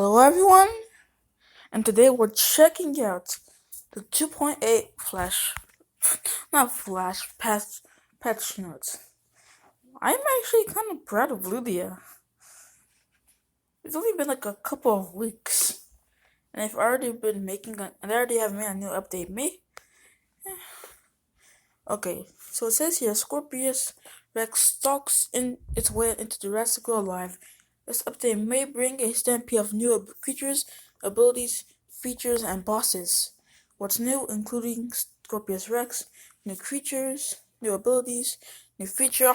Hello everyone, and today we're checking out the 2.8 patch notes. I'm actually kind of proud of Ludia. It's only been like a couple of weeks, and I've already been and I already have made a new update. Okay, so it says here, Scorpius Rex stalks in its way into Jurassic World Alive. This update may bring a stampede of new creatures, abilities, features, and bosses. What's new, including Scorpius Rex, new creatures, new abilities, new feature,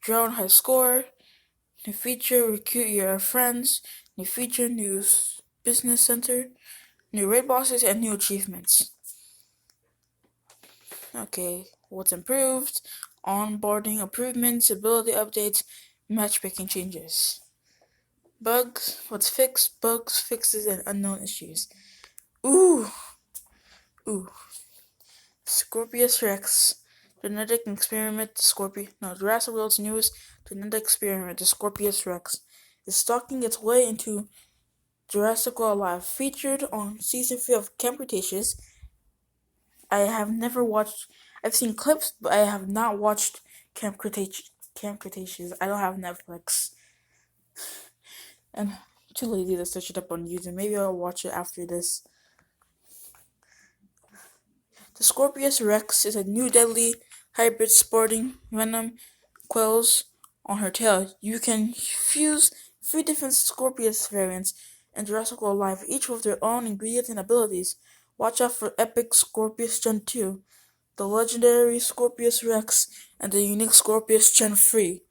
drone high score, new feature, recruit your friends, new feature, new business center, new raid bosses, and new achievements. Okay, what's improved? Onboarding improvements, ability updates, matchmaking changes. Bugs, what's fixed? Bugs, fixes, and unknown issues. Ooh. Scorpius Rex. Genetic experiment, Jurassic World's newest genetic experiment, the Scorpius Rex, is stalking its way into Jurassic World Alive. Featured on Season 3 of Camp Cretaceous. I've seen clips, but I have not watched Camp Cretaceous. I don't have Netflix. And I'm too lazy to search it up on YouTube. Maybe I'll watch it after this. The Scorpius Rex is a new deadly hybrid sporting venom quills on her tail. You can fuse 3 different Scorpius variants in Jurassic World Alive, each with their own ingredients and abilities. Watch out for Epic Scorpius Gen 2, the legendary Scorpius Rex, and the unique Scorpius Gen 3.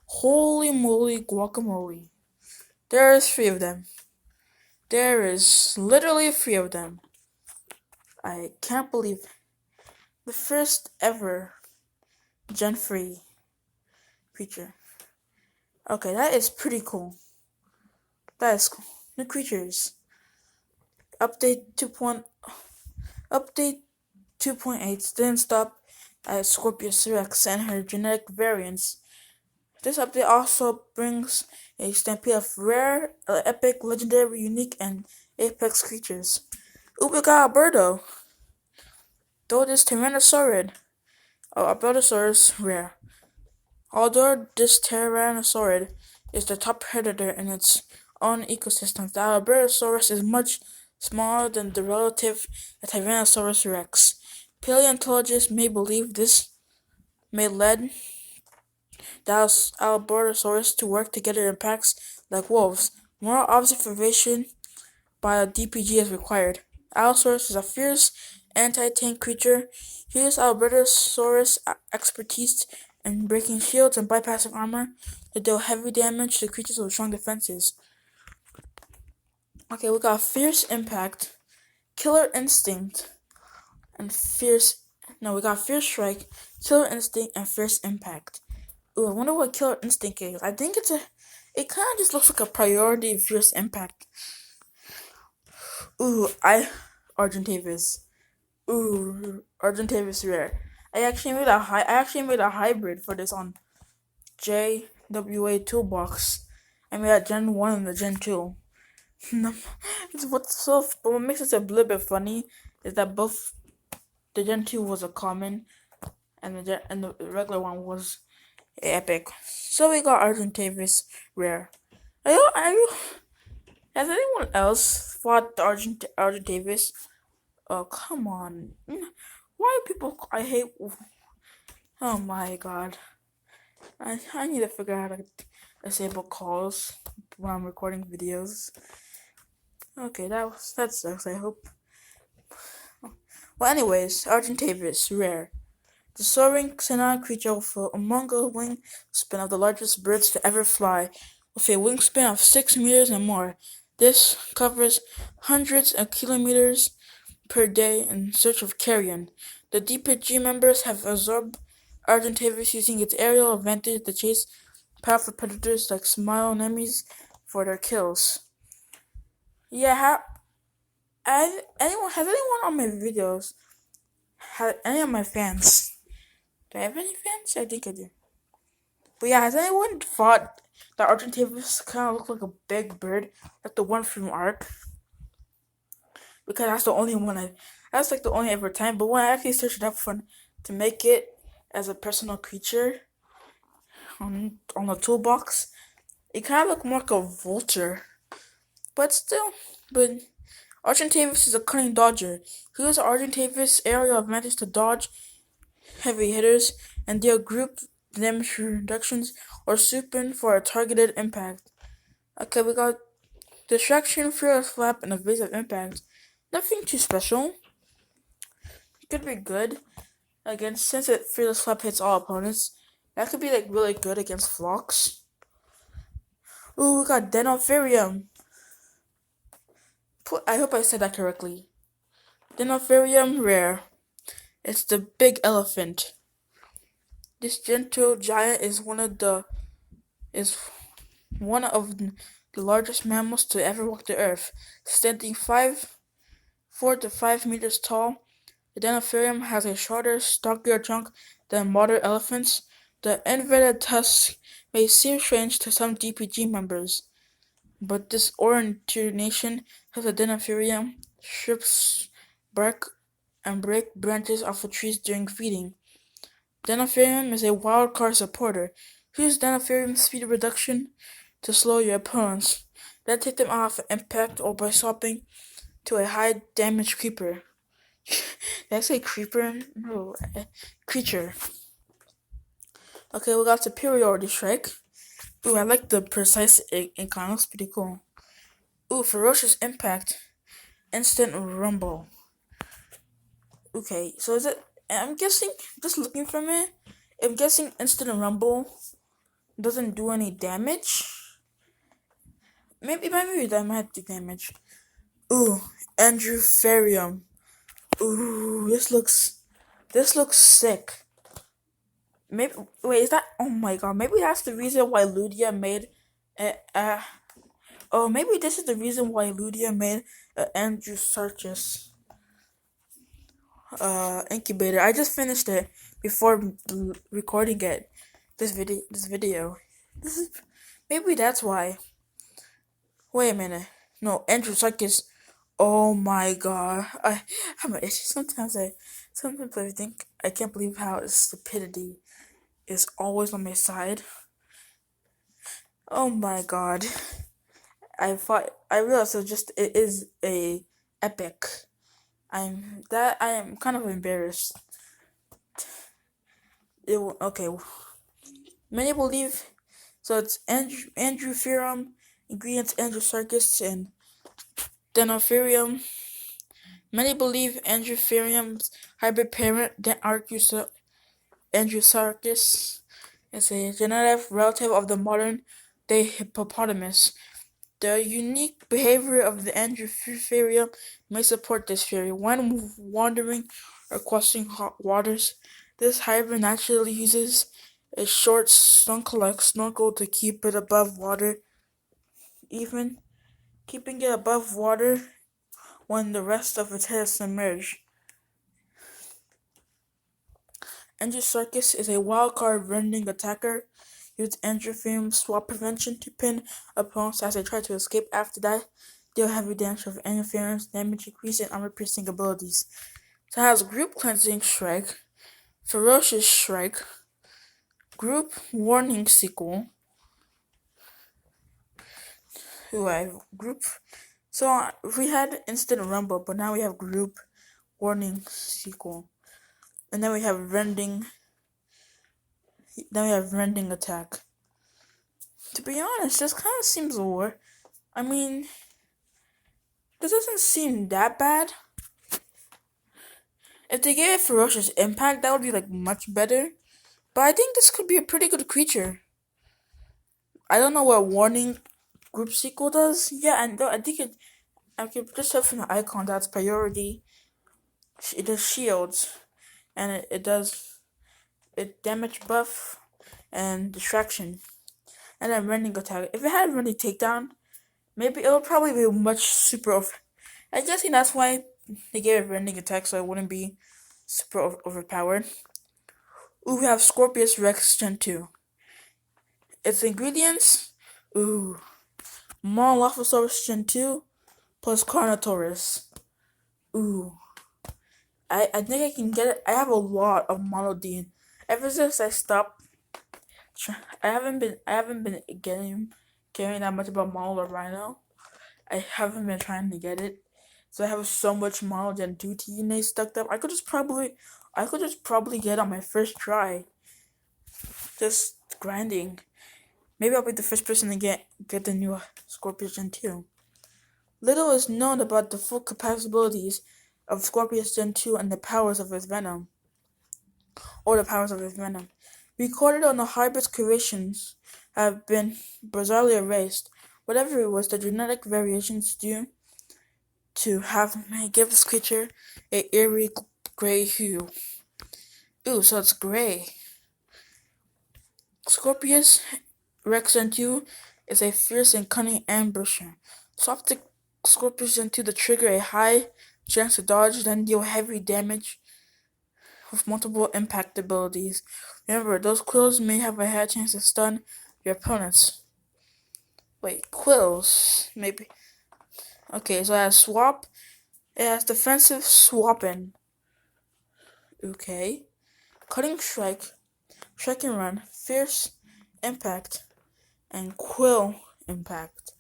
Holy moly guacamole. There is 3 of them. There is literally 3 of them. I can't believe it. The first ever Gen 3 creature. Okay, that is pretty cool. That is cool. New creatures. Update 2.8 didn't stop at Scorpius Rex and her genetic variants. This update also brings a stampede of rare, epic, legendary, unique, and apex creatures. We got Alberto. Though this Tyrannosaurid. Albertosaurus rare. Although this Tyrannosaurid is the top predator in its own ecosystem, the Albertosaurus is much smaller than the relative Tyrannosaurus rex. Paleontologists may believe this may lead the Albertosaurus to work together in packs like wolves. More observation by a DPG is required. Allosaurus is a fierce anti-tank creature. Here's Albertosaurus' expertise in breaking shields and bypassing armor to deal heavy damage to creatures with strong defenses. Okay, we got Fierce Impact, Killer Instinct, and we got Fierce Strike, Killer Instinct, and Fierce Impact. Ooh, I wonder what Killer Instinct is. I think it kind of just looks like a priority Fierce Impact. Argentavis. Argentavis rare. I actually made a hybrid for this on JWA Toolbox. I made a Gen 1 and a Gen 2. But what makes it a little bit funny is that both the Gen 2 was a common and the regular one was epic. So we got Argentavis rare. Has anyone else fought the Argentavis? Oh, come on. Why people... I hate... Oh my god. I need to figure out how to disable calls when I'm recording videos. Okay, that sucks, I hope. Well, anyways, Argentavis, rare. The soaring xenon creature with a Mongol wingspan of the largest birds to ever fly, with a wingspan of 6 meters and more. This covers hundreds of kilometers per day in search of carrion. The DPG members have absorbed Argentavis using its aerial advantage to chase powerful predators like small enemies for their kills. Yeah, has anyone on my videos, any of my fans? Do I have any fans? I think I do. But yeah, has anyone fought that Argentavis kind of looks like a big bird, like the one from Ark, because that's the only one that's like the only ever time. But when I actually searched it up for to make it as a personal creature on the toolbox, it kind of looked more like a vulture. But still, but Argentavis is a cunning dodger. He uses Argentavis' aerial advantage to dodge heavy hitters and deal group damage reductions or swoop for a targeted impact. Okay, we got Distraction, Fearless Flap, and Evasive Impact. Nothing too special. Could be good against, since it Fearless Flap hits all opponents. That could be like really good against Phlox. Ooh, we got Denofarium. I hope I said that correctly. Denofarium rare. It's the big elephant. This gentle giant is one of the largest mammals to ever walk the earth, standing 4 to 5 meters tall. The Denofarium has a shorter, stockier trunk than modern elephants. The inverted tusk may seem strange to some DPG members, but this orientation helps the Denofarium strips bark and break branches off of trees during feeding. Denofarium is a wildcard supporter. Use Denofarium speed reduction to slow your opponents, then take them off impact or by swapping to a high damage creeper. Did I say creeper? No, creature. Okay, we got Superiority Strike. Ooh, I like the precise icon. Looks pretty cool. Ooh, Ferocious Impact. Instant Rumble. Okay, so is it... I'm guessing, just looking from it, I'm guessing Instant Rumble doesn't do any damage. Maybe that might do damage. Ooh, Andrewfarium. Ooh, this looks sick. Maybe wait, is that? Oh my god, maybe that's the reason why Ludia made. Oh, maybe this is the reason why Ludia made Andrew Circus incubator. I just finished it before recording it. This video. Maybe that's why. Wait a minute. No, Andrew Circus. Oh my god. I'm an idiot. Sometimes I think I can't believe how stupidity is always on my side. Oh my god. I realized it is a epic. I am kind of embarrassed. Okay. Many believe so it's Andrewfarium, ingredients Andrewsarchus and Denofarium. Many believe Andrewfarium's hybrid parent, Andrewsarchus, is a genetic relative of the modern day hippopotamus. The unique behavior of the Andrewfarium may support this theory. When wandering or crossing hot waters, this hybrid naturally uses a short snorkel-like snorkel to keep it above water, even keeping it above water when the rest of its head is submerged. Andrewsarchus is a wildcard rending attacker. Use Andrewfarium swap prevention to pin opponents as they try to escape. After that, deal heavy damage with Andrewfarium's damage increase and armor piercing abilities. So it has Group Cleansing Strike, Ferocious Strike, Group Warning Sequel. So we had Instant Rumble, but now we have Group Warning Sequel. And then we have Rending Attack. To be honest, this kind of seems lower. I mean, this doesn't seem that bad. If they gave it Ferocious Impact, that would be like much better. But I think this could be a pretty good creature. I don't know what Warning Group Sequel does. Yeah, I think I can just tell from the icon that's priority. It does shields, and it does damage buff and distraction, and then rending attack. If it had rending takedown, maybe it would probably be much super over. I'm guessing that's why they gave it rending attack, so it wouldn't be super overpowered. Ooh, we have Scorpius Rexxgen 2. Its ingredients: Ooh. Molophosaurus Gen 2 plus Carnotaurus. Ooh. I think I can get it. I have a lot of Monodine. Ever since I stopped, I haven't been caring that much about Mono or Rhino. I haven't been trying to get it. So I have so much Mono Gen 2 DNA stuck up. I could just probably get it on my first try. Just grinding. Maybe I'll be the first person to get the new Scorpius Gen 2. Little is known about the full capabilities of Scorpius Gen 2 and the powers of his venom. Recorded on the hybrid's creations have been bizarrely erased. Whatever it was, the genetic variations due to have may give this creature a eerie gray hue. Ooh, so it's gray. Scorpius Rexxgen 2 is a fierce and cunning ambusher. Swap the Scorpius into the trigger a high chance to dodge, then deal heavy damage with multiple impact abilities. Remember, those quills may have a high chance to stun your opponents. Wait, quills? Maybe. Okay, so it has swap. It has defensive swapping. Okay. Cutting strike, strike and run, fierce impact, and quill impact.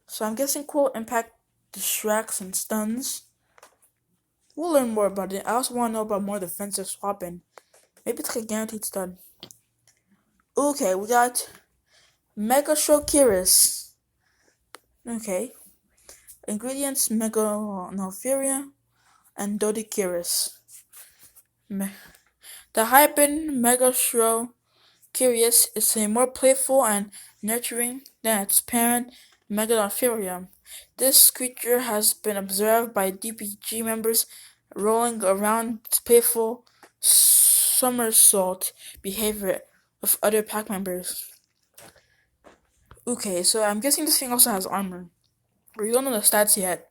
So I'm guessing quill impact distracts and stuns. We'll learn more about it. I also want to know about more defensive swapping. Maybe it's like a guaranteed stun. Okay, we got Megastrokirus. Okay. Ingredients: Meganophyria and Dodicurus. The hybrid Megastrokirus is a more playful and nurturing than its parent Meganophyria. This creature has been observed by DPG members rolling around its playful somersault behavior with other pack members. Okay, so I'm guessing this thing also has armor. We don't know the stats yet.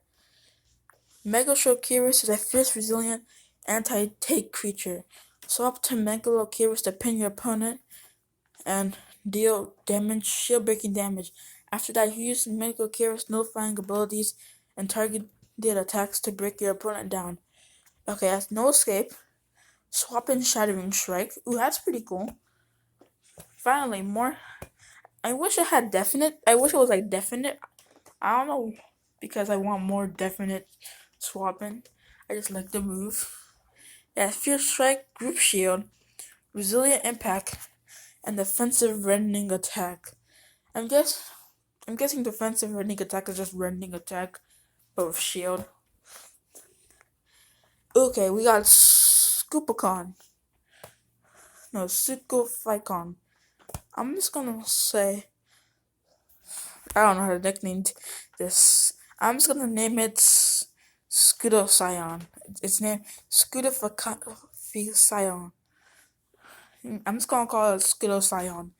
Megastrokirus is a fierce, resilient, anti-take creature. Swap to Megastrokirus to pin your opponent and deal damage, shield-breaking damage. After that, use Megastrokirus nullifying abilities and targeted attacks to break your opponent down. Okay, that's no escape. Swap and Shattering Strike. Ooh, that's pretty cool. Finally, more. I wish it had definite. I wish it was like definite. I don't know, because I want more definite swapping. I just like the move. Yeah, Fierce Strike, Group Shield, Resilient Impact, and Defensive Rending Attack. I'm guessing defensive rending attack is just rending attack, but with shield. Okay, we got Scoopicon. No, Sucophicon. I'm just gonna say, I don't know how to nickname this. I'm just gonna name it Scutocyon. It's named Scutophication. I'm just gonna call it Scutocyon.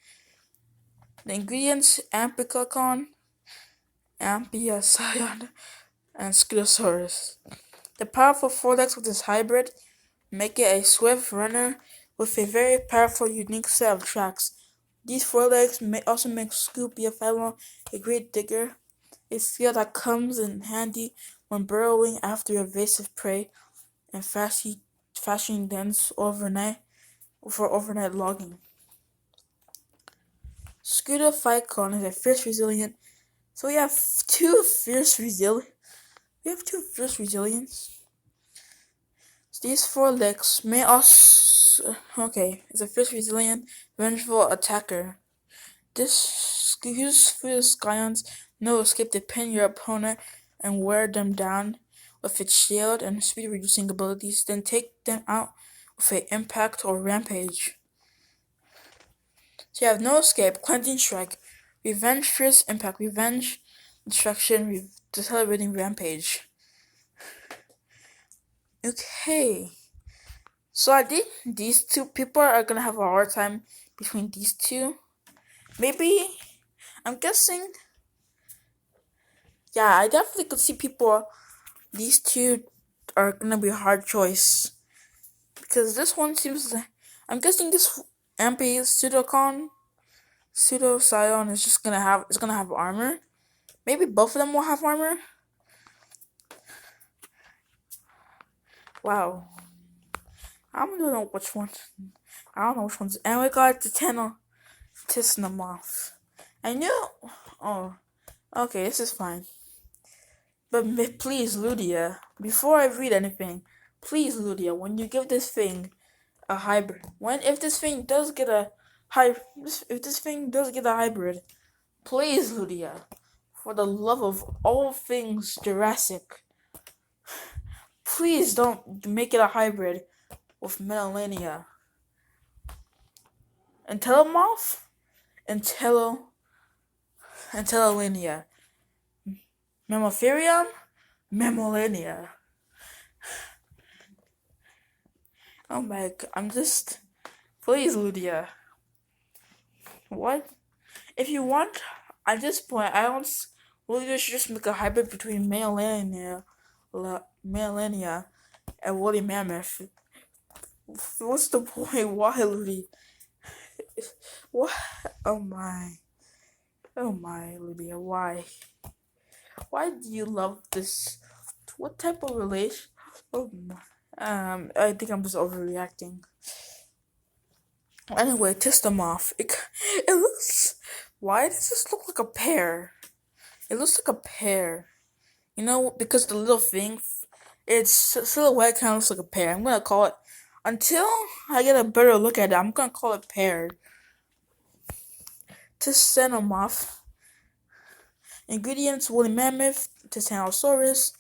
The ingredients: Ampicon, Ampiocyon, and Scutosaurus. The powerful forelegs with this hybrid make it a swift runner with a very powerful, unique set of tracks. These forelegs may also make Scoopiophilon a great digger, a skill that comes in handy when burrowing after evasive prey and fashioning dens overnight for overnight logging. Scutophycon is a fierce resilient. So we have two fierce resilience. So these forelegs may also it's a fierce resilient, vengeful attacker. This use fierce scions no escape to pin your opponent and wear them down with its shield and speed reducing abilities, then take them out with an impact or rampage. So you have no escape, cleansing strike, revenge, fierce impact, revenge, destruction, decelerating rampage. Okay. So I think these two people are gonna have a hard time between these two. Maybe, I'm guessing. Yeah, I definitely could see people. These two are gonna be a hard choice because this one seems. I'm guessing this Ampy Pseudocon Pseudo Scion is just gonna have armor. Maybe both of them will have armor. Wow. I don't know which one. I don't know which ones. And we got the Tisnamoth. I knew. Oh, okay, this is fine. But please, Ludia, before I read anything, please, Ludia, when you give this thing a hybrid, if this thing does get a hybrid, please, Ludia, for the love of all things Jurassic, please don't make it a hybrid with Metalania. And Telemoth? And Telolinia. Mammiferium? Mammalinia. Oh my god, please, Ludia. What? If you want, at this point, Ludia should just make a hybrid between Metalania and woolly mammoth. What's the point? Why, Ludia? What? Oh my, Lydia, why? Why do you love this? What type of relation? Oh my. I think I'm just overreacting. Anyway, Tistamorph. It looks. Why does this look like a pear? It looks like a pear. You know, because the little thing, its silhouette kind of looks like a pear. I'm gonna call it, until I get a better look at it, I'm gonna call it pear. Tissanomorph. Ingredients: woolly mammoth, Titanosaurus.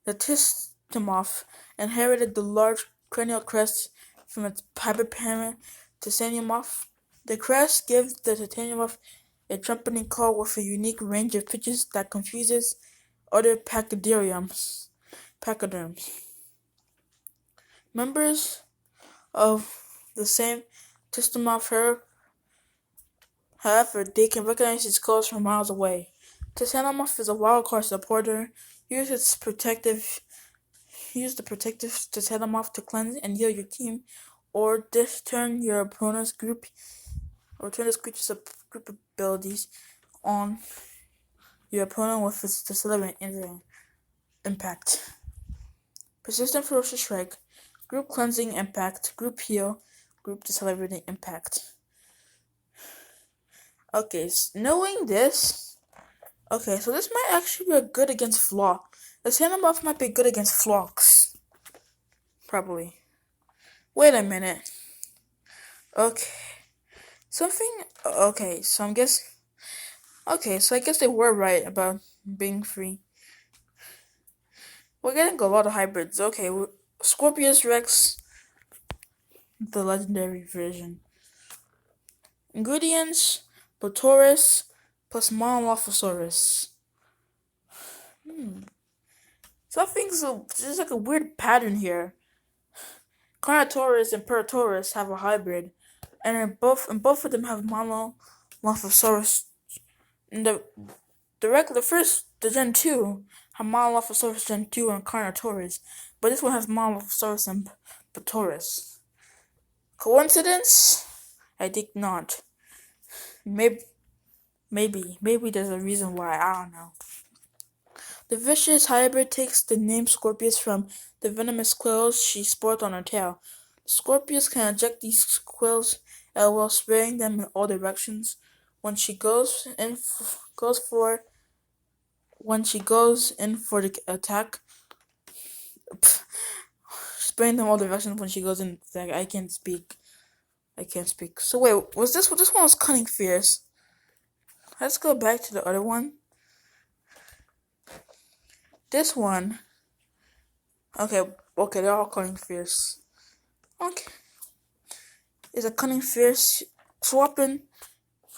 The Tistamorph inherited the large cranial crest from its hybrid parent, Titaniumorph. The crest gives the Titaniumorph a trumpeting call with a unique range of pitches that confuses other pachyderms. Members of the same Tistamorph herd, however, they can recognize its calls from miles away. Titanomoth is a wildcard supporter. Use the protective Titanomoth to cleanse and heal your team, or turn your opponent's group, or turn this creature's group abilities on your opponent with its decelerating impact. Persistent Ferocious Strike, Group Cleansing Impact, Group Heal, Group Decelerating Impact. Okay, knowing this, okay, so this might actually be good against Flock. The Titanomoth might be good against Flocks. Probably. Wait a minute. Okay. Okay, so I guess they were right about being free. We're getting a lot of hybrids. Okay, Scorpius Rex, the legendary version. Ingredients: Botaurus plus Monolophosaurus. There's like a weird pattern here. Carnotaurus and Pertaurus have a hybrid, and both of them have Monolophosaurus. And the Gen 2 have Monolophosaurus Gen 2 and Carnotaurus, but this one has Monolophosaurus and Botaurus. Coincidence? I think not. Maybe there's a reason why. I don't know. The vicious hybrid takes the name Scorpius from the venomous quills she sports on her tail. Scorpius can eject these quills at will, spraying them in all directions. When she goes in for the attack, spraying them all directions when she goes in. I can't speak. So wait, this one was Cunning Fierce? Let's go back to the other one. This one. Okay, they're all Cunning Fierce. Okay. Is a Cunning Fierce swapping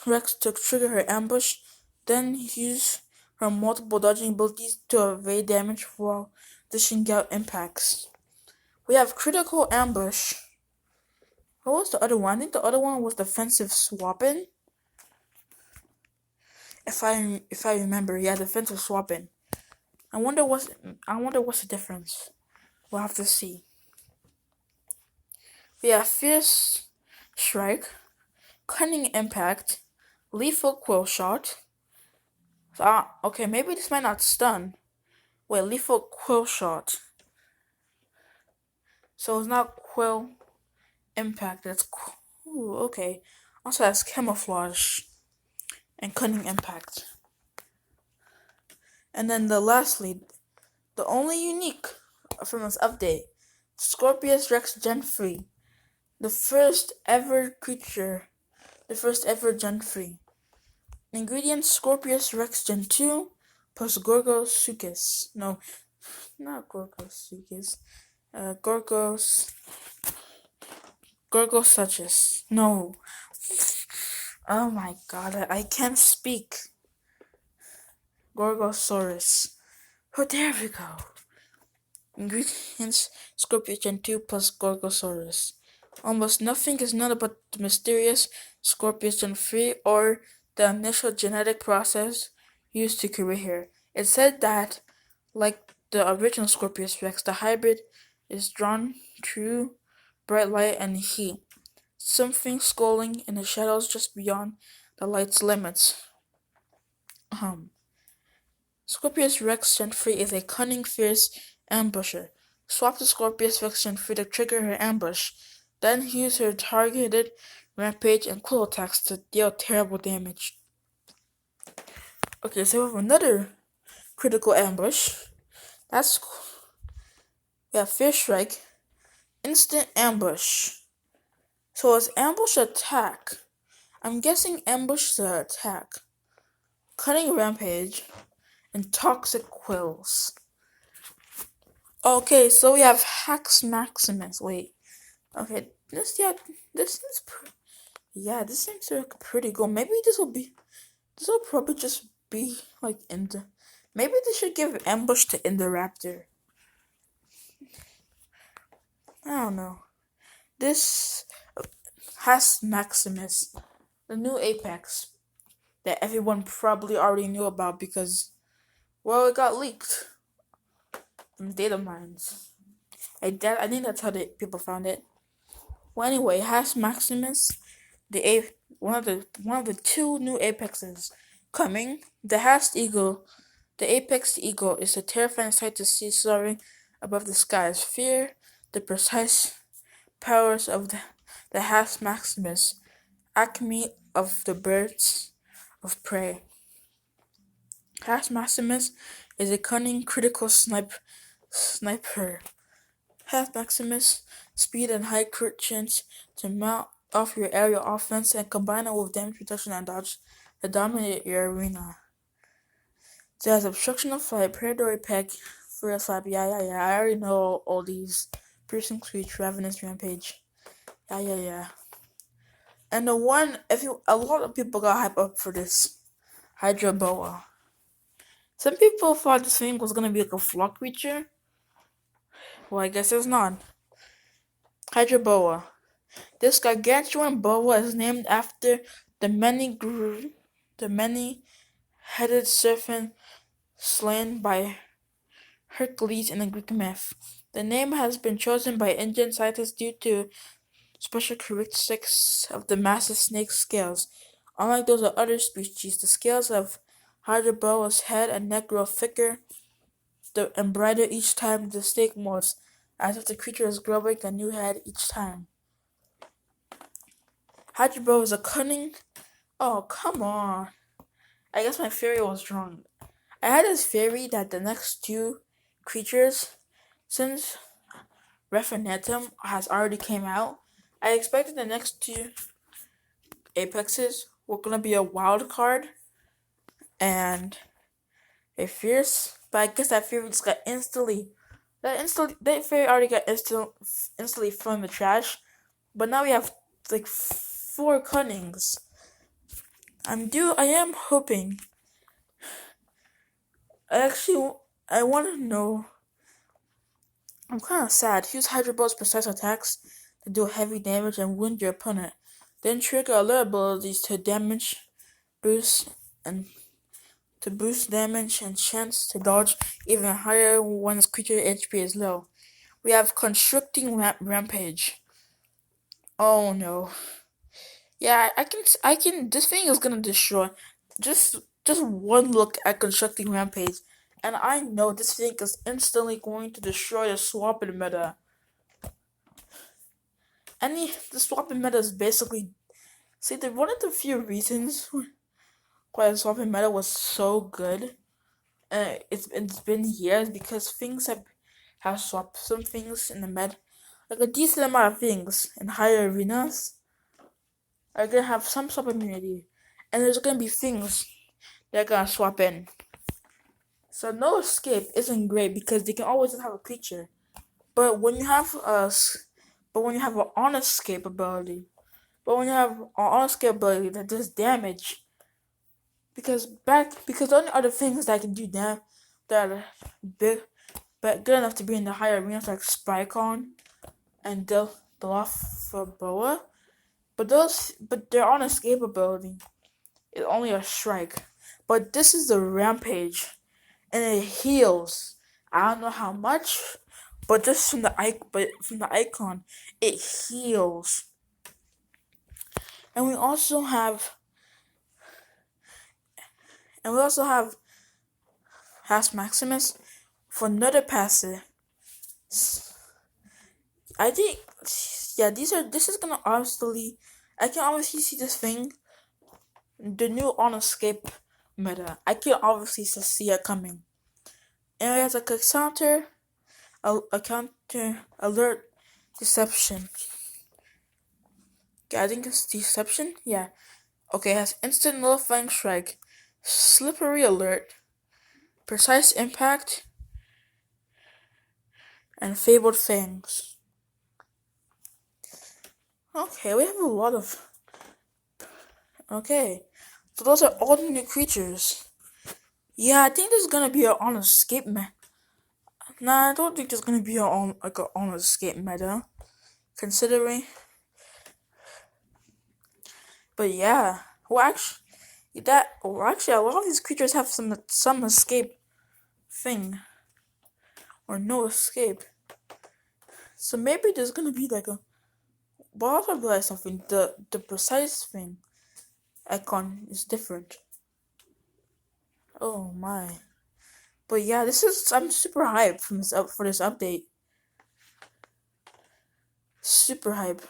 Rex to trigger her ambush, then use her multiple dodging abilities to evade damage while dishing out impacts. We have Critical Ambush. What was the other one? I think the other one was Defensive Swapping. If I remember, yeah, Defensive Swapping. I wonder what's the difference. We'll have to see. We have Fierce Strike, Cunning Impact, Lethal Quill Shot. So, okay, maybe this might not stun. Wait, Lethal Quill Shot. So it's not Quill Impact, it's Ooh, okay. Also has Camouflage and Cunning Impact. And then lastly, the only unique from this update, Scorpius Rexxgen 3. The first ever creature, the first ever Gen 3. Ingredients: Scorpius Rexxgen 2 plus Circus. No, not Circus. Gorgosuchus. No. Oh my god, I can't speak. Gorgosaurus. Oh, there we go. Ingredients: Scorpius Gen 2 plus Gorgosaurus. Almost nothing is known about the mysterious Scorpius Gen 3 or the initial genetic process used to create her. It's said that, like the original Scorpius Rex, the hybrid is drawn to bright light and heat, something schooling in the shadows just beyond the light's limits. Scorpius Rex Gen 3 is a cunning, fierce ambusher. Swap the Scorpius Rex Gen 3 to trigger her ambush, then use her targeted rampage and quill attacks to deal terrible damage. Okay, so we have another critical ambush. We have Fierce Strike, Instant Ambush. So it's ambush attack. I'm guessing ambush the attack. Cunning Rampage and Toxic Quills. Okay, so we have Hex Maximus. Wait. Okay, this seems like pretty good. Maybe this will probably just be like maybe they should give ambush to Indoraptor. I don't know. This Hex Maximus, the new Apex that everyone probably already knew about because, well, it got leaked from data mines. I think that's how people found it. Well, anyway, Hex Maximus, one of the two new Apexes coming. The Hex Eagle, the Apex Eagle, is a terrifying sight to see soaring above the skies. Fear the precise powers of the Hex Maximus, acme of the birds of prey. Hex Maximus is a cunning, critical sniper. Hex Maximus speed and high crit chance to mount off your aerial offense and combine it with damage reduction and dodge to dominate your arena. It has obstruction of flight, predatory peck, free slap. Yeah. I already know all these. Piercing screech, ravenous rampage. Yeah. And a lot of people got hyped up for this Hydroboa. Some people thought this thing was gonna be like a flock creature. Well, I guess it's not. Hydroboa. This gargantuan boa is named after the many-headed serpent slain by Hercules in the Greek myth. The name has been chosen by Indian scientists due to special characteristics of the massive snake's scales. Unlike those of other species, the scales of Hydroboa's head and neck grow thicker and brighter each time the snake molts, as if the creature is growing a new head each time. Hydroboa is a cunning... Oh, come on. I guess my theory was wrong. I had this theory that the next two creatures, since Referendum has already came out, I expected the next two Apexes were gonna be a wild card and a fierce, but I guess that theory just got that theory already got instantly thrown in the trash. But now we have like 4 cunnings. I am hoping. I want to know. I'm kind of sad. Use Hydroboa's precise attacks to do heavy damage and wound your opponent. Then trigger other abilities to boost damage and chance to dodge even higher when its creature HP is low. We have Constricting Rampage. Oh no. Yeah, I can. This thing is gonna destroy. Just, just one look at constructing rampage, and I know this thing is instantly going to destroy the swapping meta. The swapping meta is basically, see, one of the few reasons why the swapping meta was so good. It's been years because things have swapped some things in the meta, like a decent amount of things in higher arenas are gonna have some swap immunity, and there's gonna be things that are gonna swap in. So no escape isn't great because they can always have a creature. But when you have an honest escape ability, that does damage, because the only other things that can do damage that are big but good enough to be in the higher arenas like Sprycon and the Hydroboa, but their honest escapability is only a strike. But this is the rampage, and it heals. I don't know how much, but just from the icon, it heals. And we also have Hex Maximus for another passive. I think, yeah, this is gonna obviously, I can obviously see this thing, the new on escape meta. I can obviously see it coming. And it has like a counter alert deception. Okay, I think it's deception. Yeah. Okay, it has instant nullifying strike, slippery alert, precise impact, and fabled fangs. Okay, we have a lot of. Okay, so those are all the new creatures. Yeah, I think there's gonna be an on escape meta. Nah, I don't think there's gonna be an on escape meta, considering. But yeah, actually, a lot of these creatures have some escape thing, or no escape. So maybe there's gonna be like a. But I also realized something. The precise thing icon is different. Oh my! But yeah, I'm super hyped for this update. Super hype.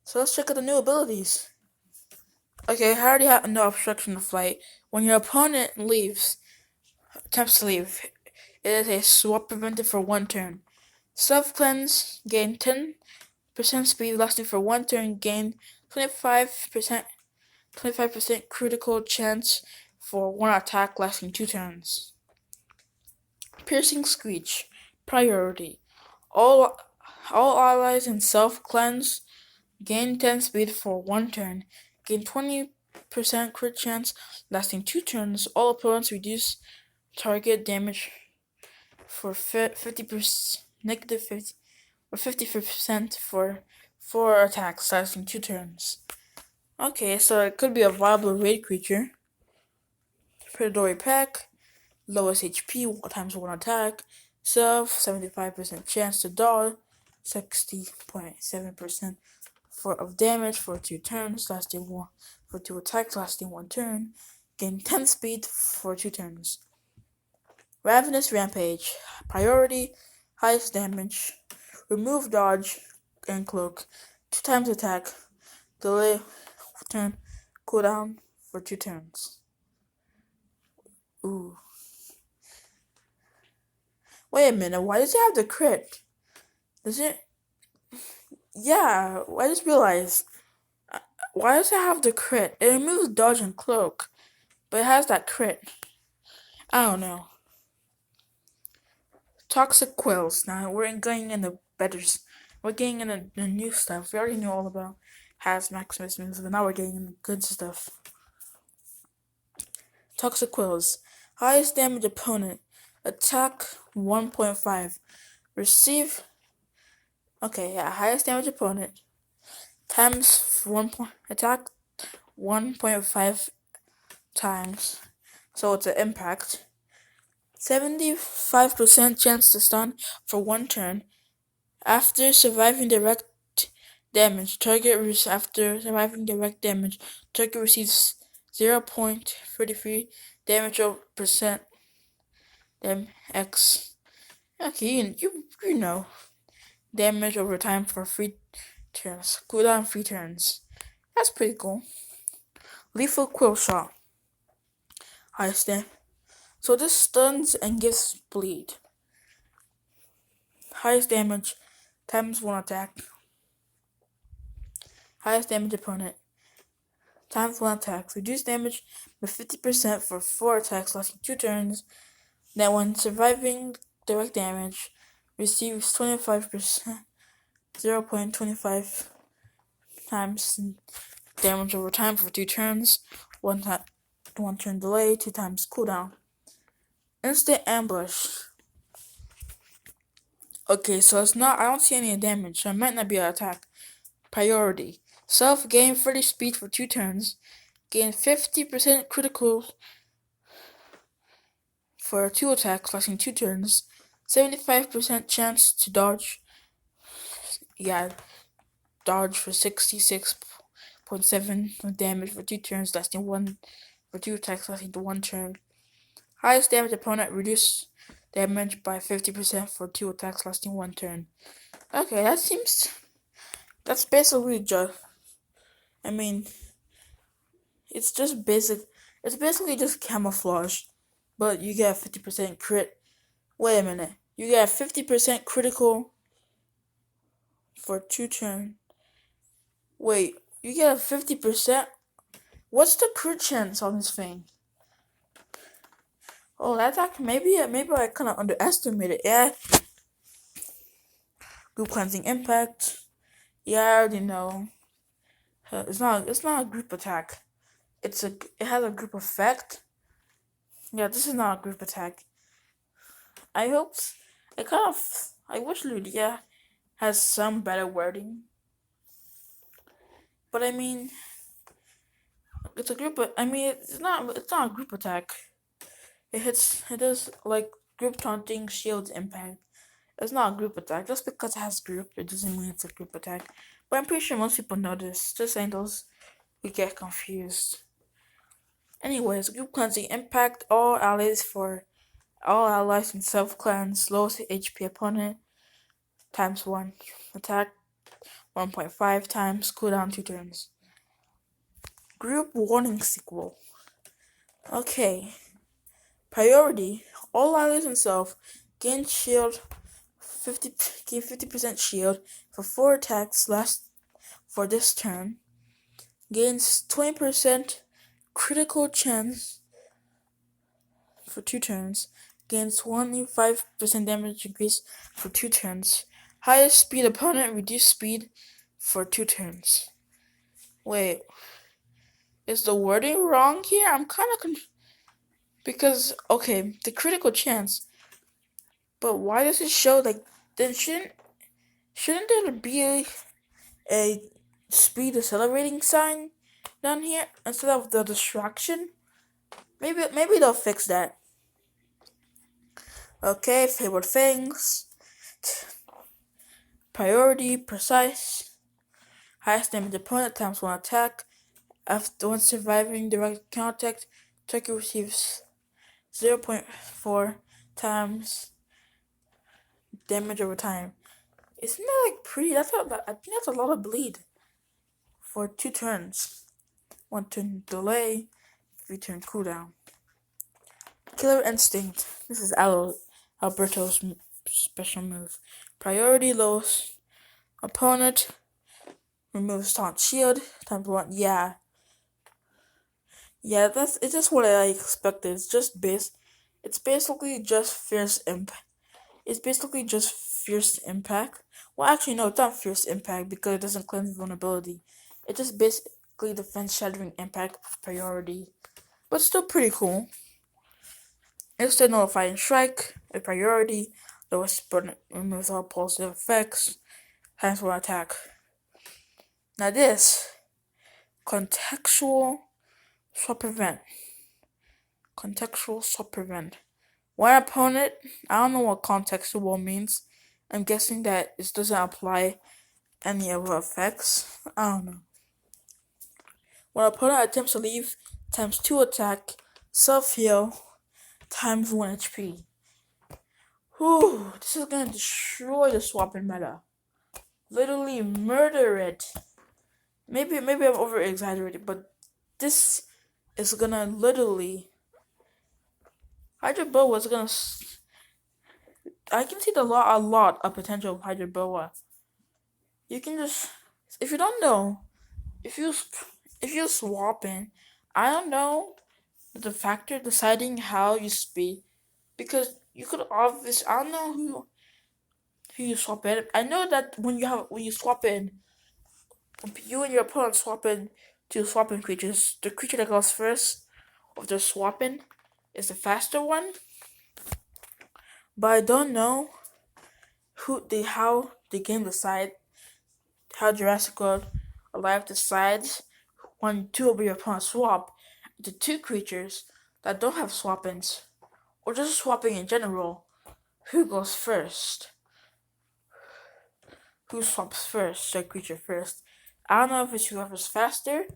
So let's check out the new abilities. Okay, I already have no obstruction of flight. When your opponent attempts to leave, it is a swap prevented for one turn. Self cleanse, gain 10% speed lasting for one turn, gain 25% critical chance for one attack lasting 2 turns. Piercing Screech, priority. All allies in self cleanse gain 10 speed for one turn, gain 20% crit chance lasting 2 turns. All opponents reduce target damage for 50% negative 50 or 50% for 4 attacks lasting 2 turns. Okay, so it could be a viable raid creature. Predatory Pack, lowest HP times 1 attack, self 75% chance to dodge, 60.7% of damage for 2 turns lasting 1 for 2 attacks lasting 1 turn, gain 10 speed for 2 turns. Ravenous Rampage, priority, highest damage, remove dodge and cloak, 2 times attack, delay turn, cooldown for 2 turns. Ooh. Wait a minute, why does it have the crit? Does it? Yeah, I just realized. Why does it have the crit? It removes dodge and cloak, but it has that crit. I don't know. Toxic Quills. Now we're going in the better. We're getting in the new stuff. We already knew all about Hex Maximus moves, but now we're getting in the good stuff. Toxic Quills. Highest damage opponent. Attack 1.5. Receive. Okay, yeah, highest damage opponent. Times 1 point. Attack 1.5 times. So it's an impact. 75% chance to stun for 1 turn. After surviving direct Damage. After surviving direct damage, target receives 0.33 damage over percent X. Okay, you know. Damage over time for 3 turns. Cooldown 3 turns. That's pretty cool. Lethal Quill Shot. Highest damage. So this stuns and gives bleed. Highest damage times 1 attack. Highest damage opponent times 1 attack. Reduce damage by 50% for 4 attacks lasting 2 turns. Then when surviving direct damage, receives 25%, 0.25 times damage over time for 2 turns. 1 turn delay, 2 times cooldown. Instant ambush. Okay, so it's not, I don't see any damage, so it might not be an attack. Priority. Self gain 30 speed for 2 turns. Gain 50% critical for 2 attacks lasting 2 turns. 75% chance to dodge. Dodge for 66.7 damage for 2 turns lasting 1 for 2 attacks lasting 1 turn. Highest damage opponent, reduce damage by 50% for 2 attacks lasting 1 turn. Okay, that's basically it's just basic. It's basically just camouflage, but you get 50% crit. Wait a minute, you get 50% critical for 2 turn. Wait, you get a 50%? What's the crit chance on this thing? Oh, that's actually, maybe I kind of underestimated. Yeah. Group cleansing impact. Yeah, I already know. It's not a group attack. It has a group effect. Yeah, this is not a group attack. I wish Ludia has some better wording. But I mean, it's a group. It's not a group attack. It does like group taunting, shields, impact. It's not a group attack. Just because it has group, it doesn't mean it's a group attack. But I'm pretty sure most people know this. Just saying those we get confused. Anyways, group cleansing impact all allies and self-cleanse lowest HP opponent times 1 attack 1.5 times cooldown 2 turns. Group warning sequel. Okay. Priority. All allies and self gain 50% shield for 4 attacks last for this turn. Gains 20% critical chance for 2 turns. Gains 25% damage increase for 2 turns. Highest speed opponent, reduce speed for 2 turns. Wait, is the wording wrong here? I'm kind of because, okay, the critical chance. But why does it show then shouldn't there be a speed accelerating sign down here instead of the distraction? Maybe they'll fix that. Okay, favorite things. Priority, precise. Highest damage opponent times 1 attack. After one surviving direct contact, target receives 0.4 times damage over time. Isn't that pretty? I think that's a lot of bleed for 2 turns. 1 turn delay, 3 turn cooldown. Killer Instinct. This is Alberto's special move. Priority lowest opponent removes taunt shield times 1. Yeah, it's just what I expected. It's basically just fierce impact. It's basically just fierce impact. Well, actually, no, it's not fierce impact because it doesn't cleanse vulnerability. It just basically defense shattering impact with priority, but still pretty cool. Instant nullifying strike, a priority. Lowest opponent removes all positive effects. Times 1 attack. Now this contextual supplement. Contextual supplement. One opponent, I don't know what contextual means. I'm guessing that it doesn't apply any other effects. I don't know. When an opponent attempts to leave, times 2 attack, self-heal, times 1 HP. Whew, this is gonna destroy the swapping meta. Literally murder it. Maybe I'm over exaggerating, but this is gonna literally. Hydroboa is gonna. I can see a lot of potential of Hydroboa. You can just, if you don't know, if you're swapping, I don't know the factor deciding how you speed, because you could obviously, I don't know who you swap in. I know that when you swap in, you and your opponent swap in two swapping creatures, the creature that goes first of the swapping is the faster one. But I don't know how the game decide, how Jurassic World Alive decides when two of your opponents swap into two creatures that don't have swap-ins, or just swapping in general. Who goes first? Who swaps first? The creature first. I don't know if it's whoever's faster,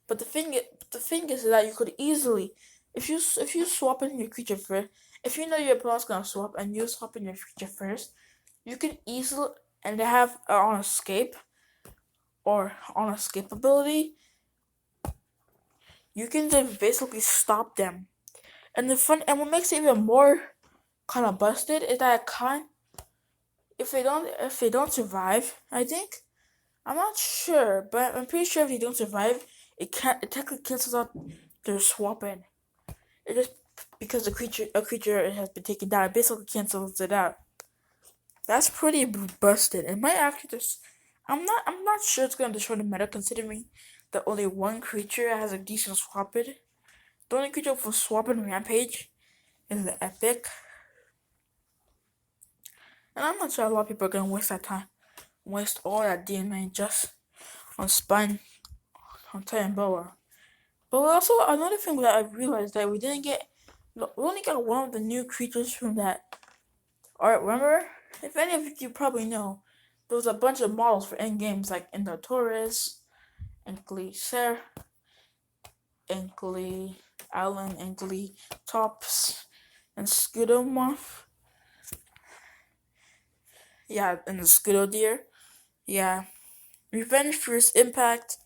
but the thing is that you could easily, if you swap in your creature first, if you know your opponent's gonna swap and you swap in your creature first, you can easily, and they have on escape or on escape ability, you can just basically stop them. And what makes it even more kind of busted is that if they don't survive, I think, I'm not sure, but I'm pretty sure if they don't survive, it technically cancels out their swapping. It just, because a creature has been taken down, it basically cancels it out. That's pretty busted. It might actually just, I'm not sure it's gonna destroy the meta, considering that only one creature has a decent swapping. The only creature for swapping Rampage is the Epic. And I'm not sure a lot of people are gonna waste that time, waste all that DNA just on Spine, on Boa. But also, another thing that I realized that we only got one of the new creatures from that art. Remember? If any of you probably know, there was a bunch of models for end games like Torres, Ser, Allen, Tops, and Scudomorph. Yeah, and the Scudo Deer. Yeah. Revenge, Fierce Impact.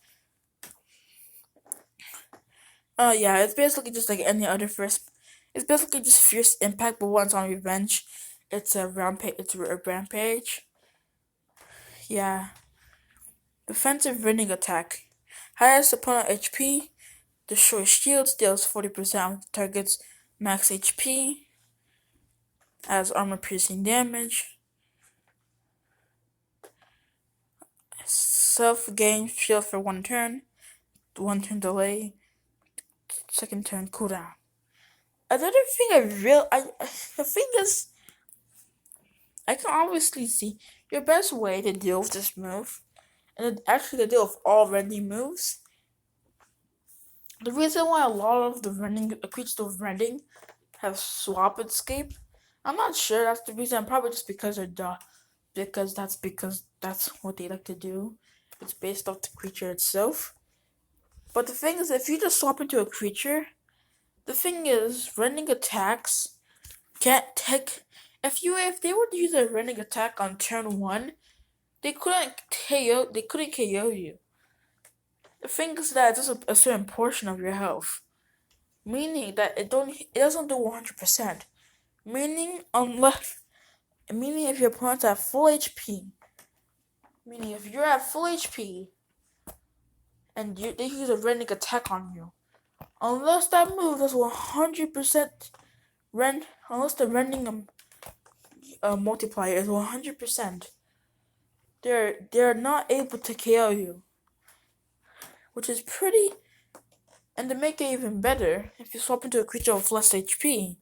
Yeah, it's basically just like any other first. It's basically just Fierce Impact, but once on Revenge, it's a rampage. Yeah. Defensive Running Attack. Highest opponent HP. Destroys shields. Deals 40% of the target's max HP. Adds armor piercing damage. Self-gain shield for 1 turn. 1 turn delay. 2nd turn cooldown. Another thing the thing is, I can obviously see your best way to deal with this move, and actually to deal with all rending moves. The reason why a lot of the creatures of rending have swap escape, I'm not sure that's the reason. Probably just because that's what they like to do. It's based off the creature itself. But the thing is, if you just swap into a creature, the thing is, rending attacks can't take. If they were to use a rending attack on turn 1, they couldn't KO you. The thing is that it's just a certain portion of your health, meaning that it doesn't do 100%. Meaning if your opponent's at full HP, meaning if you're at full HP and they use a rending attack on you, unless that move does 100% unless the rending multiplier is 100%, they're not able to KO you, which is pretty. And to make it even better, if you swap into a creature with less HP,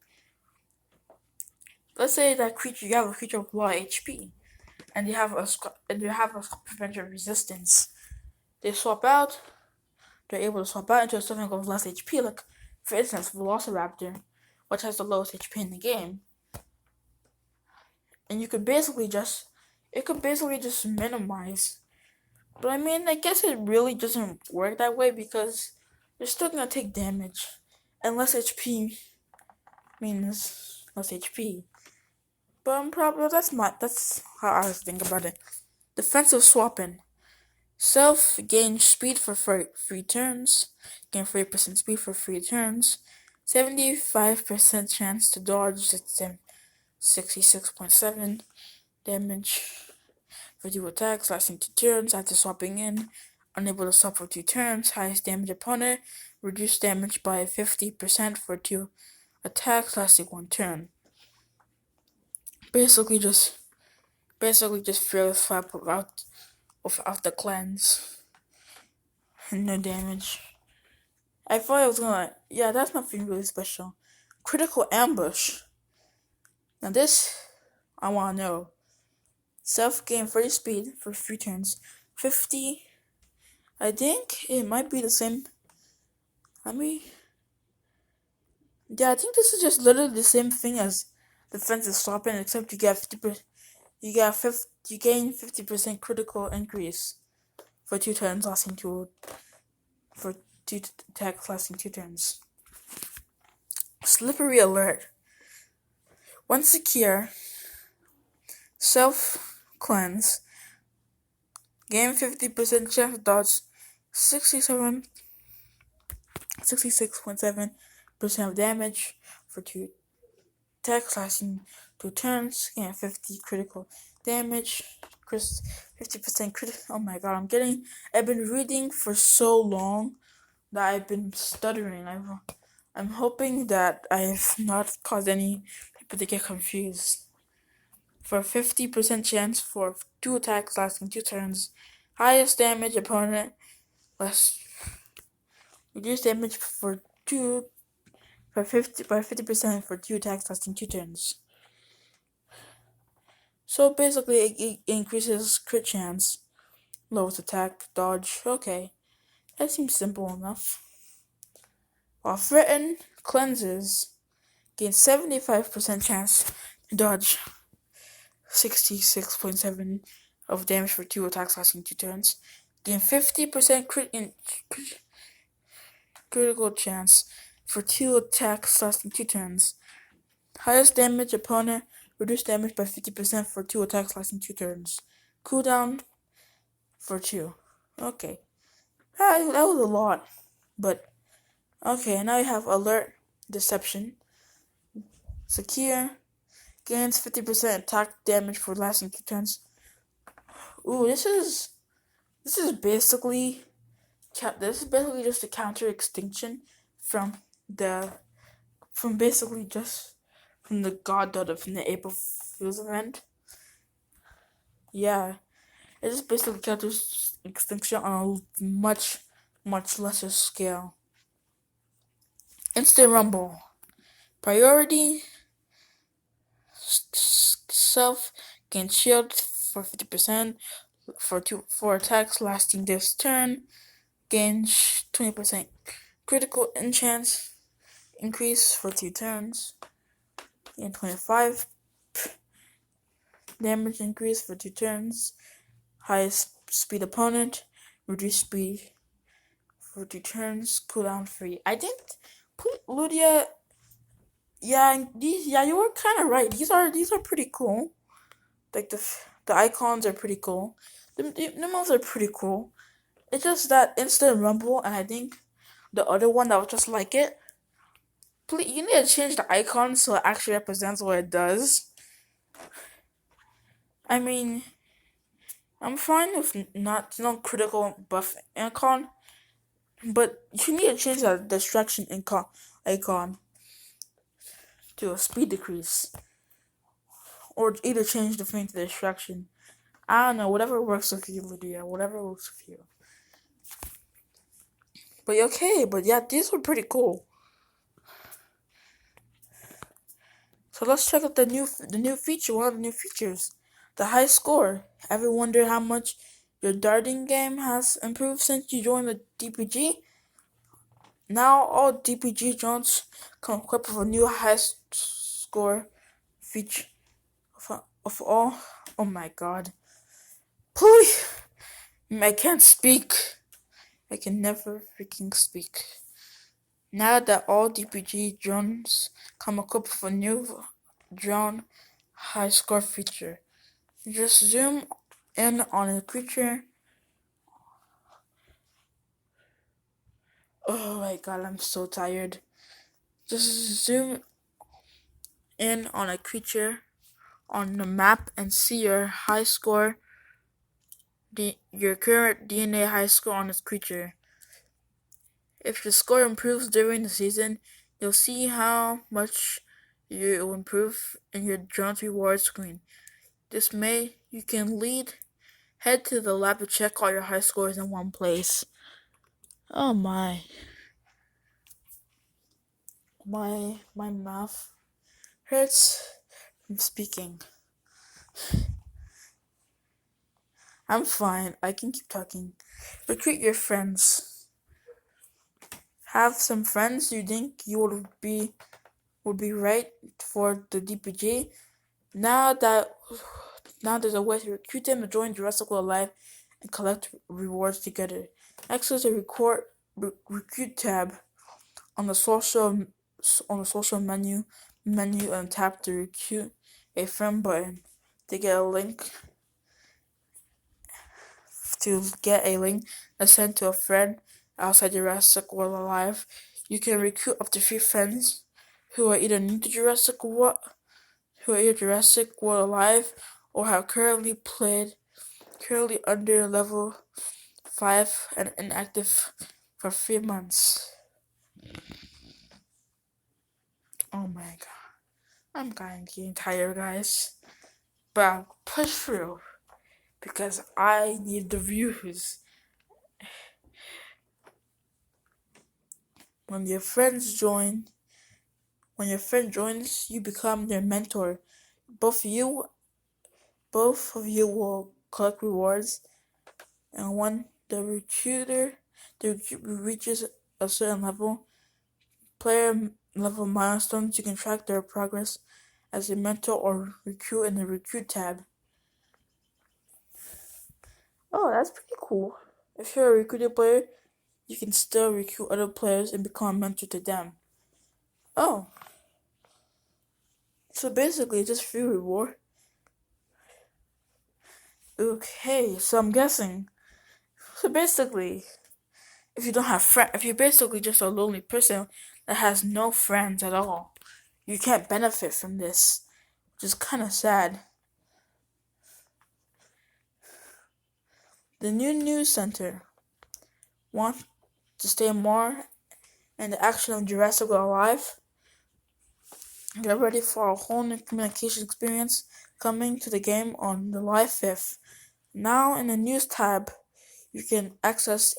let's say you have a creature with low HP, and you have a prevention resistance. They swap out. They're able to swap out into something with less HP, like for instance Velociraptor, which has the lowest HP in the game. And you could basically just, it could basically just minimize. But I mean, I guess it really doesn't work that way because you're still gonna take damage. And less HP means less HP. But I'm probably that's how I think about it. Defensive swapping. Self gain speed for 3 turns. Gain 3% speed for 3 turns. 75% chance to dodge. 66.7 damage for 2 attacks lasting 2 turns after swapping in. Unable to swap for 2 turns. Highest damage opponent. Reduced damage by 50% for 2 attacks lasting 1 turn. Basically just fearless swap without the cleanse. No damage. I thought it was gonna, yeah, that's nothing really special. Critical ambush. Now this, I wanna know. Self gain 30 speed for 3 turns. 50. I think it might be the same. I think this is just literally the same thing as defensive swapping, except you gain 50% critical increase for 2 turns lasting 2 attacks lasting 2 turns. Slippery alert. Once secure, self cleanse. Gain 50% chance to dodge 66.7% of damage for 2 attacks lasting 2 turns. Gain 50 critical damage. 50% critical. Oh my god, I've been reading for so long that I've been stuttering. I'm hoping that I've not caused any people to get confused. For 50% chance for 2 attacks lasting 2 turns. Highest damage opponent. Less reduced damage for 50% for 2 attacks lasting 2 turns. So basically it increases crit chance. Lowest attack, dodge. Okay. That seems simple enough. While threatened cleanses gain 75% chance to dodge 66.7 of damage for 2 attacks lasting 2 turns. Gain 50% critical chance for 2 attacks lasting 2 turns. Highest damage opponent, reduced damage by 50% for 2 attacks lasting 2 turns. Cooldown for 2. Okay. That was a lot. But, okay, now you have Alert Deception. Secure. Gains 50% attack damage for lasting 2 turns. Ooh, this is basically just a counter extinction from the God Daughter from the April Fool's event. Yeah, it is basically counter extinction on a much lesser scale. Instant Rumble. Priority. Self gain shield for 50% for attacks lasting this turn. Gain 20% critical enchant increase for 2 turns. Gain 25 damage increase for 2 turns. Highest speed opponent. Reduced speed for 2 turns. Cooldown free. I think Ludia. Yeah, you were kind of right. These are pretty cool. Like the icons are pretty cool. The moves are pretty cool. It's just that instant rumble, and I think the other one that was just like it. Please, you need to change the icon so it actually represents what it does. I mean, I'm fine with no critical buff icon, but you need to change that distraction icon to a speed decrease, or either change the thing to distraction. I don't know, whatever works with you, Lydia. Whatever works with you. But okay, but yeah, these were pretty cool. So let's check out the new feature. One of the new features, the high score. Ever wonder how much your darting game has improved since you joined the DPG? Now all DPG drones come equipped with a new high score feature of all. Oh my god. I can't speak. I can never freaking speak. Now that all DPG drones come equipped with a new drone high score feature, just zoom in on a creature. Oh my god, I'm so tired. Just zoom in on a creature on the map and see your high score, your current DNA high score on this creature. If your score improves during the season, you'll see how much you improve in your drone's reward screen. You can head to the lab to check all your high scores in one place. Oh my. My mouth hurts from speaking. I'm fine. I can keep talking. Recruit your friends. Have some friends you think you would be right for the DPG. Now there's a way to recruit them to join Jurassic World Live and collect rewards together. Access the recruit tab on the social menu and tap the recruit a friend button to get a link that's sent to a friend outside Jurassic World Alive. You can recruit up to 3 friends who are either new to Jurassic World Alive or have currently under level 5 and inactive for 3 months. Oh my god. I'm kinda getting tired, guys. But I'll push through because I need the views. When your friend joins, you become their mentor. Both of you will collect rewards, and when the recruit reaches a certain level, player level milestones, you can track their progress as a mentor or recruit in the recruit tab. Oh, that's pretty cool. If you're a recruited player, you can still recruit other players and become a mentor to them. Oh. So basically, just free reward. Okay, so I'm guessing. So basically, if you're basically just a lonely person that has no friends at all, you can't benefit from this, which is kind of sad. The new news center. Want to stay more in the action of Jurassic World Alive? Get ready for a whole new communication experience coming to the game on July 5th. Now in the news tab, you can access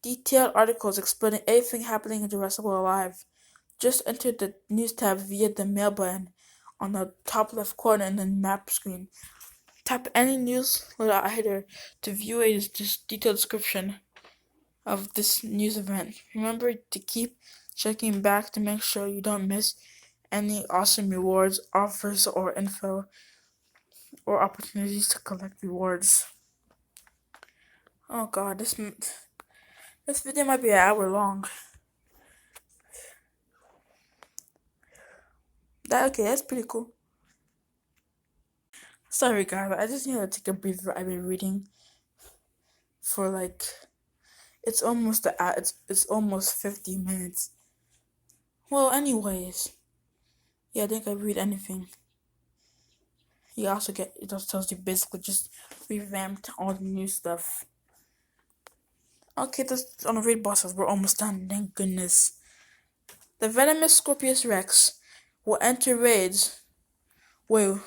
detailed articles explaining everything happening in Jurassic World Alive. Just enter the news tab via the mail button on the top left corner in the map screen. Tap any newsletter header to view a detailed description of this news event. Remember to keep checking back to make sure you don't miss any awesome rewards, offers, or info, or opportunities to collect rewards. Oh god, this video might be an hour long. That's pretty cool. Sorry guys, I just need to take a breather. I've been reading for like it's almost 50 minutes. Well, anyways, yeah, I think I read anything. It also tells you basically just revamped all the new stuff. Okay, this on the raid bosses, we're almost done. Thank goodness. The venomous Scorpius Rex will enter raids. Wait.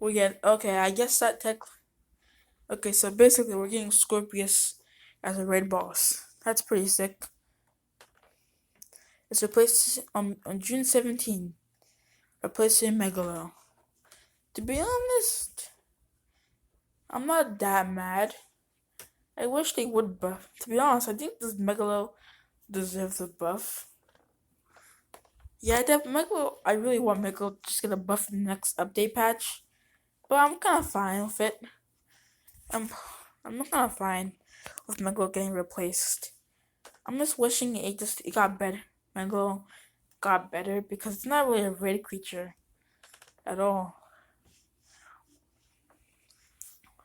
We get okay. I guess that tech. Okay, so basically we're getting Scorpius as a raid boss. That's pretty sick. It's replaced on June 17, replacing Megalo. To be honest, I'm not that mad. I wish they would buff. To be honest, I think this Megalo deserves a buff. Yeah, Megalo. I really want Megalo to just get a buff in the next update patch. But I'm kind of fine with it. I'm kind of fine with Megalo getting replaced. I'm just wishing it got better. Megalo got better because it's not really a raid creature at all.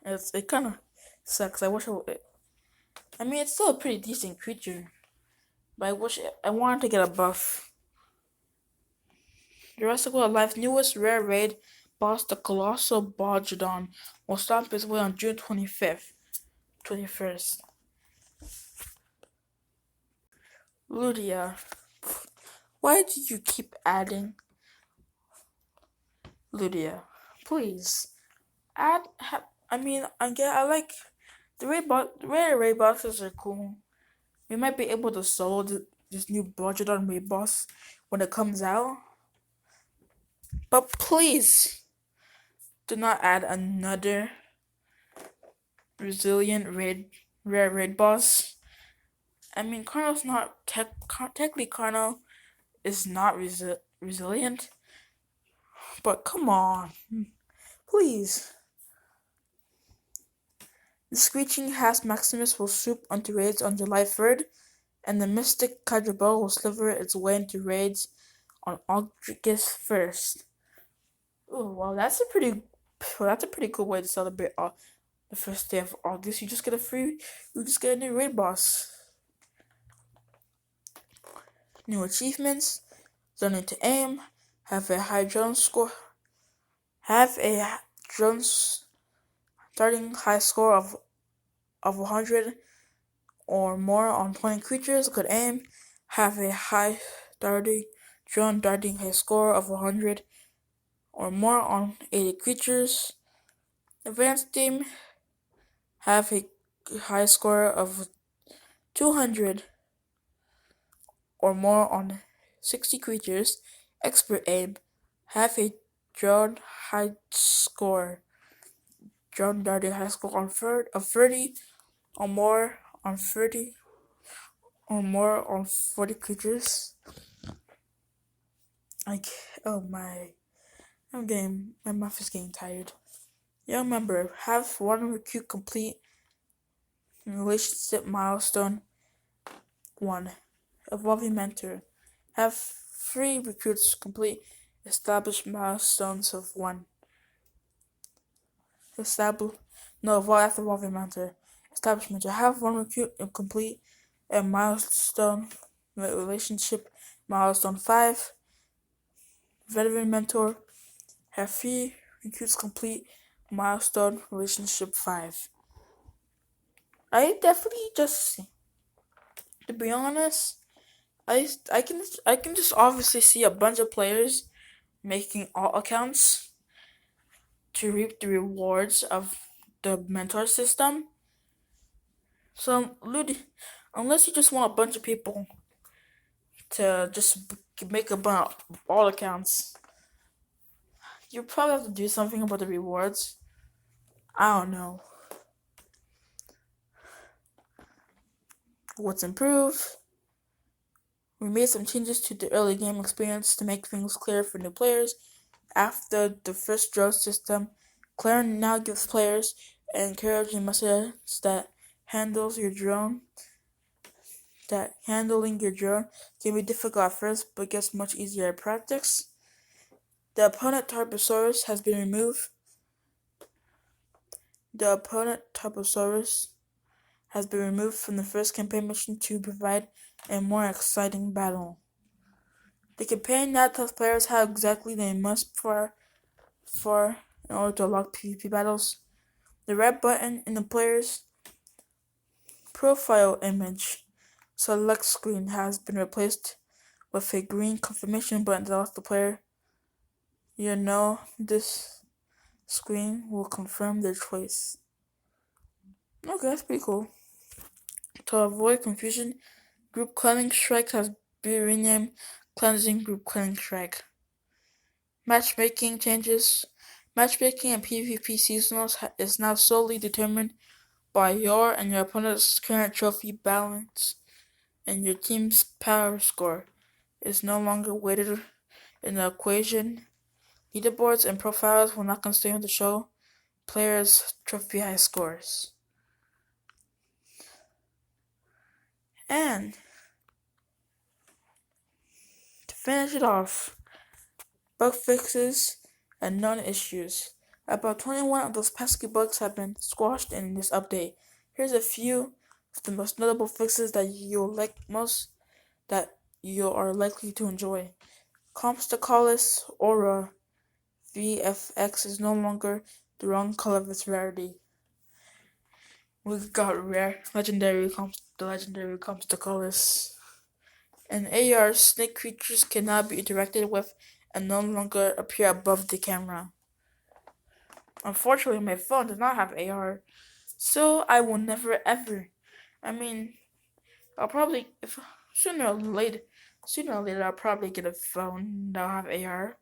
It kind of sucks. I wish I mean, it's still a pretty decent creature, but I wanted to get a buff. Jurassic World Life's newest rare raid boss, the Colossal Bodgedon, will stomp its way on June 25th, 21st. Ludia. Why do you keep adding Ludia? Please. I like the rare raid bosses are cool. We might be able to solo this new Bodgedon raid boss when it comes out. But please do not add another resilient rare raid boss. I mean, Carno's not technically Carno is not resilient, but come on, please. The screeching Hex Maximus will swoop onto raids on July 3rd, and the mystic Hydroboa will sliver its way into raids on August 1st. Oh wow, that's a pretty cool way to celebrate the first day of August. You just get a new raid boss. New achievements: learning to aim, have a drone starting high score of 100 or more on 20 creatures. Good aim, have a high drone darting high score of 100 or more on 80 creatures. Advanced aim, have a high score of 200 or more on 60 creatures. Expert aim, have a drone darting high score of 30 or more on 40 creatures. My mouth is getting tired. Young member, have one recruit complete relationship milestone 1. Evolving mentor, have 3 recruits complete established milestones of 1. Evolving mentor. Established mentor, have 1 recruit complete a milestone relationship milestone 5. Veteran mentor, have 3 recruits complete milestone relationship 5. I definitely to be honest, I can just obviously see a bunch of players making alt accounts to reap the rewards of the mentor system. So, unless you just want a bunch of people to just make a bunch of alt accounts, you probably have to do something about the rewards. I don't know. What's improved? We made some changes to the early game experience to make things clear for new players. After the first drone system, Claire now gives players an encouraging message that handling your drone can be difficult at first, but gets much easier in practice. The opponent Tarbosaurus has been removed. From the first campaign mission to provide a more exciting battle. The campaign now tells players how exactly they must for in order to unlock PvP battles. The red button in the player's profile image select screen has been replaced with a green confirmation button that lets the player this screen will confirm their choice. Okay, that's pretty cool. To avoid confusion, Group Cleansing Strike has been renamed Cleansing Group Cleansing Strike. Matchmaking changes. Matchmaking and PvP seasonals is now solely determined by your and your opponent's current trophy balance, and your team's power score is no longer weighted in the equation. Leaderboards and profiles will not constantly on the show players' trophy high scores. And to finish it off, bug fixes and known issues. About 21 of those pesky bugs have been squashed in this update. Here's a few of the most notable fixes that you are likely to enjoy. Contextual Aura VFX is no longer the wrong color of its rarity. We got the legendary Contextualus. In AR, snake creatures cannot be interacted with and no longer appear above the camera. Unfortunately, my phone does not have AR, so I will never ever. I'll probably sooner or later I'll probably get a phone that'll have AR.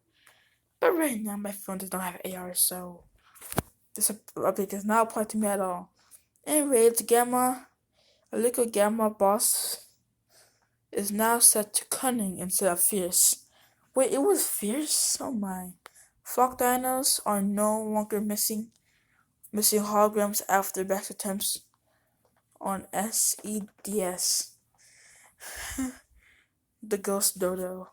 But right now my phone does not have AR, so this update does not apply to me at all. In Raids Gamma, a liquid Gamma boss is now set to cunning instead of fierce. Wait, it was fierce? Oh my. Flock dinos are no longer missing holograms after best attempts on SEDS. The Ghost Dodo.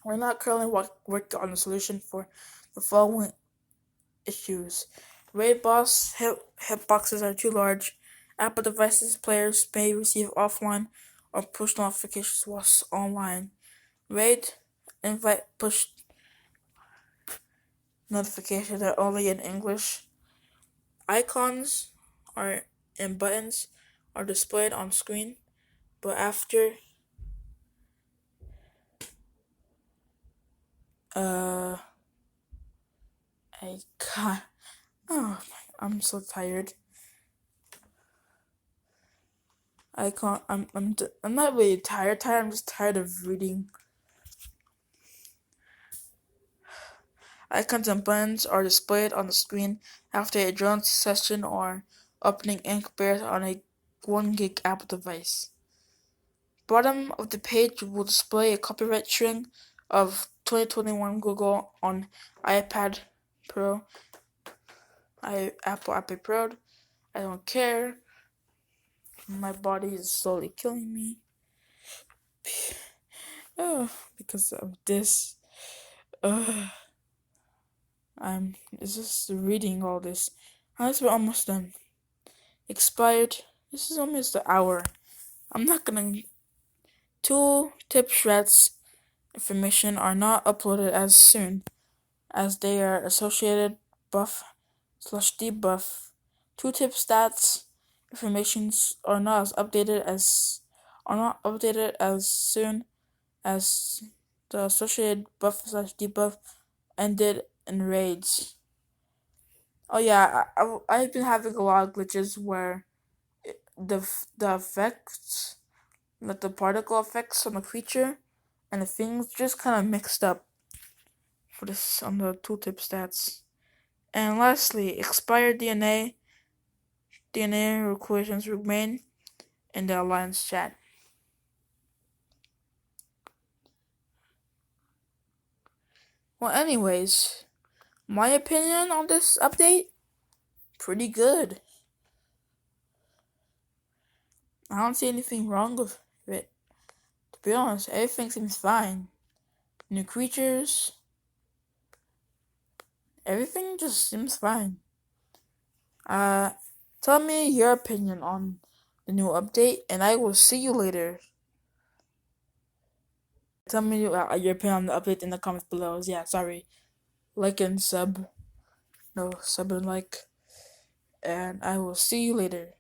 We're not currently working on a solution for the following issues. Raid boss hitboxes are too large. Apple devices players may receive offline or push notifications whilst online. Raid invite push notifications are only in English. Icons and buttons are displayed on screen, but after I'm so tired. I'm not really tired. I'm just tired of reading. Icons and buttons are displayed on the screen after a drone session or opening ink bears on a 1 gig Apple device. Bottom of the page will display a copyright string of 2021 Google on iPad Pro, Apple iPad Pro. I don't care. My body is slowly killing me. Because of this. I'm just reading all this. Guys, we're almost done. Expired. This is almost an hour. I'm not gonna. Tooltip shreds information are not uploaded as soon as they are associated buff/debuff. Tooltip stats informations are not updated as soon as the associated buff/debuff ended in raids. Oh yeah, I've been having a lot of glitches where the effects, like the particle effects on the creature and the things, just kind of mixed up for this on the tooltip stats. And lastly, expired DNA equations remain in the Alliance chat. Well, anyways, my opinion on this update, pretty good. I don't see anything wrong with it. To be honest, everything seems fine. New creatures, everything just seems fine. Tell me your opinion on the new update, and I will see you later. Tell me your opinion on the update in the comments below. Yeah, sorry. Like and sub. No, sub and like. And I will see you later.